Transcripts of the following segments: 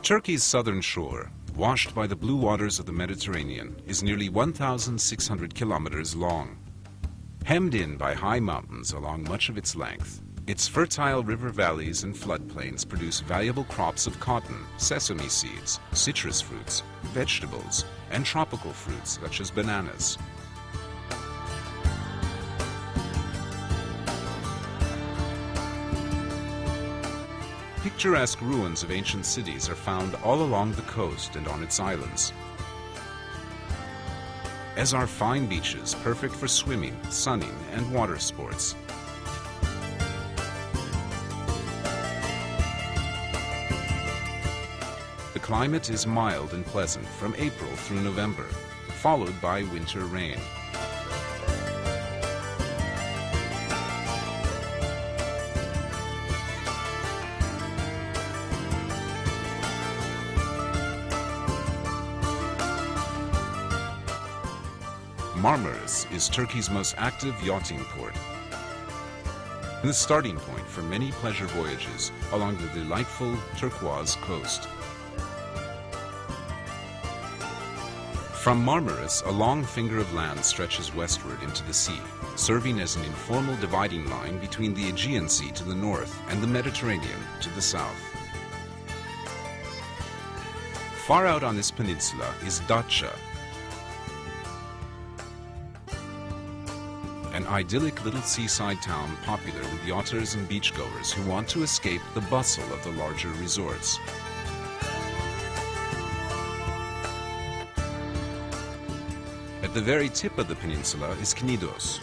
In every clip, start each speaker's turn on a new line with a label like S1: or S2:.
S1: Turkey's southern shore, washed by the blue waters of the Mediterranean, is nearly 1,600 kilometers long. Hemmed in by high mountains along much of its length, its fertile river valleys and floodplains produce valuable crops of cotton, sesame seeds, citrus fruits, vegetables, and tropical fruits such as bananas. Picturesque ruins of ancient cities are found all along the coast and on its islands, as are fine beaches perfect for swimming, sunning, and water sports. The climate is mild and pleasant from April through November, followed by winter rain. Marmaris is Turkey's most active yachting port, and the starting point for many pleasure voyages along the delightful turquoise coast. From Marmaris, a long finger of land stretches westward into the sea, serving as an informal dividing line between the Aegean Sea to the north and the Mediterranean to the south. Far out on this peninsula is Datça, an idyllic little seaside town popular with yachters and beachgoers who want to escape the bustle of the larger resorts. At the very tip of the peninsula is Knidos,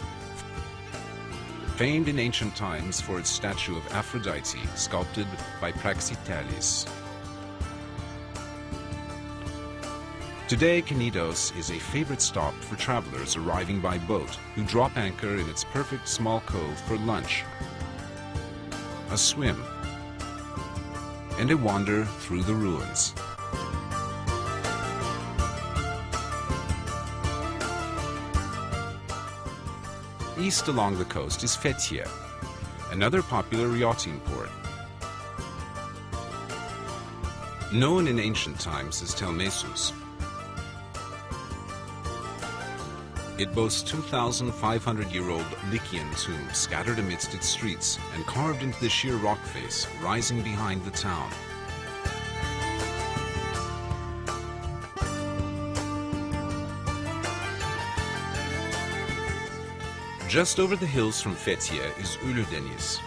S1: famed in ancient times for its statue of Aphrodite sculpted by Praxiteles. Today, Knidos is a favorite stop for travelers arriving by boat who drop anchor in its perfect small cove for lunch, a swim, and a wander through the ruins. East along the coast is Fethiye, another popular yachting port. Known in ancient times as Tel Messus, it boasts 2,500-year-old Lycian tombs scattered amidst its streets and carved into the sheer rock face rising behind the town. Just over the hills from Fethiye is Uludeniz,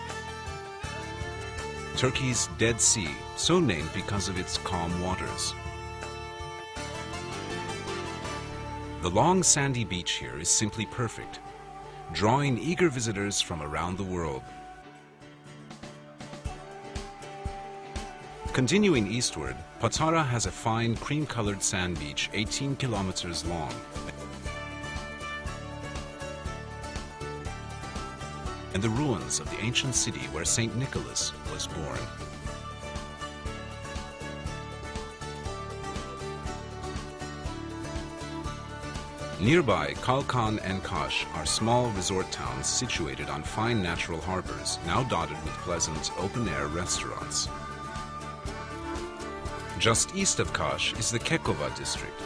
S1: Turkey's Dead Sea, so named because of its calm waters. The long sandy beach here is simply perfect, drawing eager visitors from around the world. Continuing eastward, Patara has a fine cream-colored sand beach 18 kilometers long, and the ruins of the ancient city where Saint Nicholas was born. Nearby, Kalkan and Kaş are small resort towns situated on fine natural harbors, now dotted with pleasant open-air restaurants. Just east of Kaş is the Kekova district.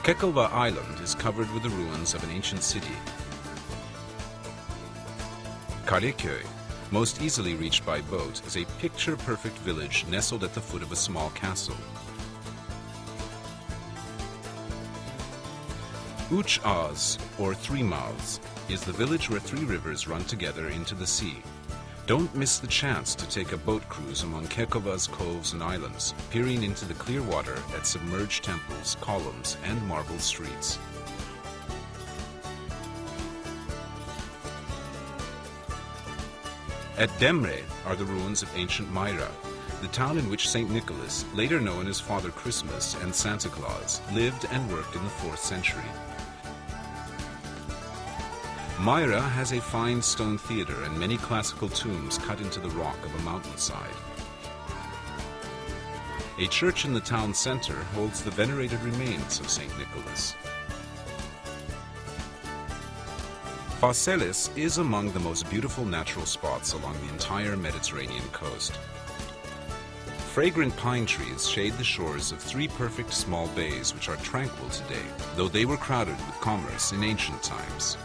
S1: Kekova Island is covered with the ruins of an ancient city. Kaleköy, most easily reached by boat, is a picture-perfect village nestled at the foot of a small castle. Üç Ağız, or Three Mouths, is the village where three rivers run together into the sea. Don't miss the chance to take a boat cruise among Kekova's coves and islands, peering into the clear water at submerged temples, columns, and marble streets. At Demre are the ruins of ancient Myra, the town in which St. Nicholas, later known as Father Christmas and Santa Claus, lived and worked in the 4th century. Myra has a fine stone theater and many classical tombs cut into the rock of a mountainside. A church in the town center holds the venerated remains of St. Nicholas. Phaselis is among the most beautiful natural spots along the entire Mediterranean coast. fragrant pine trees shade the shores of three perfect small bays which are tranquil today, though they were crowded with commerce in ancient times.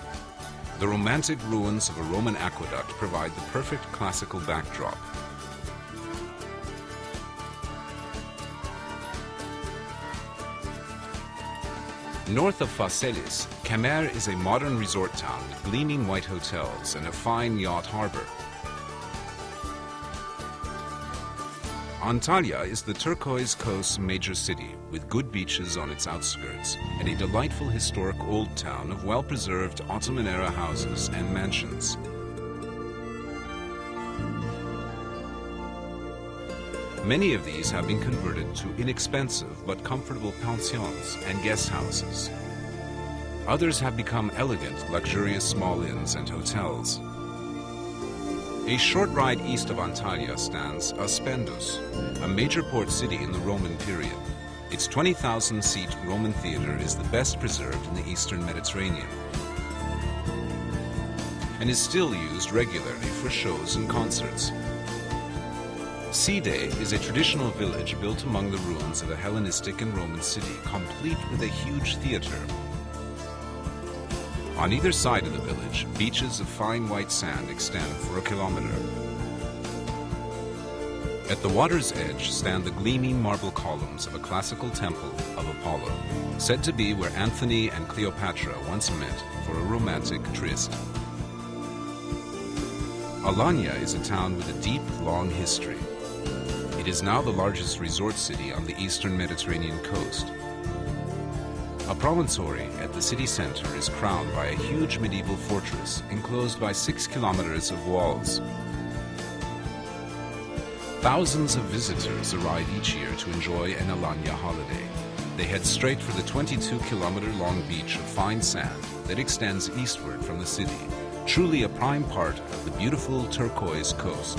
S1: The romantic ruins of a Roman aqueduct provide the perfect classical backdrop. North of Phaselis, Kemer is a modern resort town with gleaming white hotels and a fine yacht harbor. Antalya is the turquoise coast's major city, with good beaches on its outskirts, and a delightful historic old town of well-preserved Ottoman-era houses and mansions. Many of these have been converted to inexpensive but comfortable pensions and guest houses. Others have become elegant, luxurious small inns and hotels. A short ride east of Antalya stands Aspendus, a major port city in the Roman period. Its 20,000-seat Roman theater is the best preserved in the eastern Mediterranean and is still used regularly for shows and concerts. Side is a traditional village built among the ruins of a Hellenistic and Roman city, complete with a huge theater. On either side of the village, beaches of fine white sand extend for a kilometer. At the water's edge stand the gleaming marble columns of a classical temple of Apollo, said to be where Antony and Cleopatra once met for a romantic tryst. Alanya is a town with a deep, long history. It is now the largest resort city on the eastern Mediterranean coast. A promontory at the city center is crowned by a huge medieval fortress enclosed by 6 kilometers of walls. Thousands of visitors arrive each year to enjoy an Alanya holiday. They head straight for the 22-kilometer-long beach of fine sand that extends eastward from the city, truly a prime part of the beautiful turquoise coast.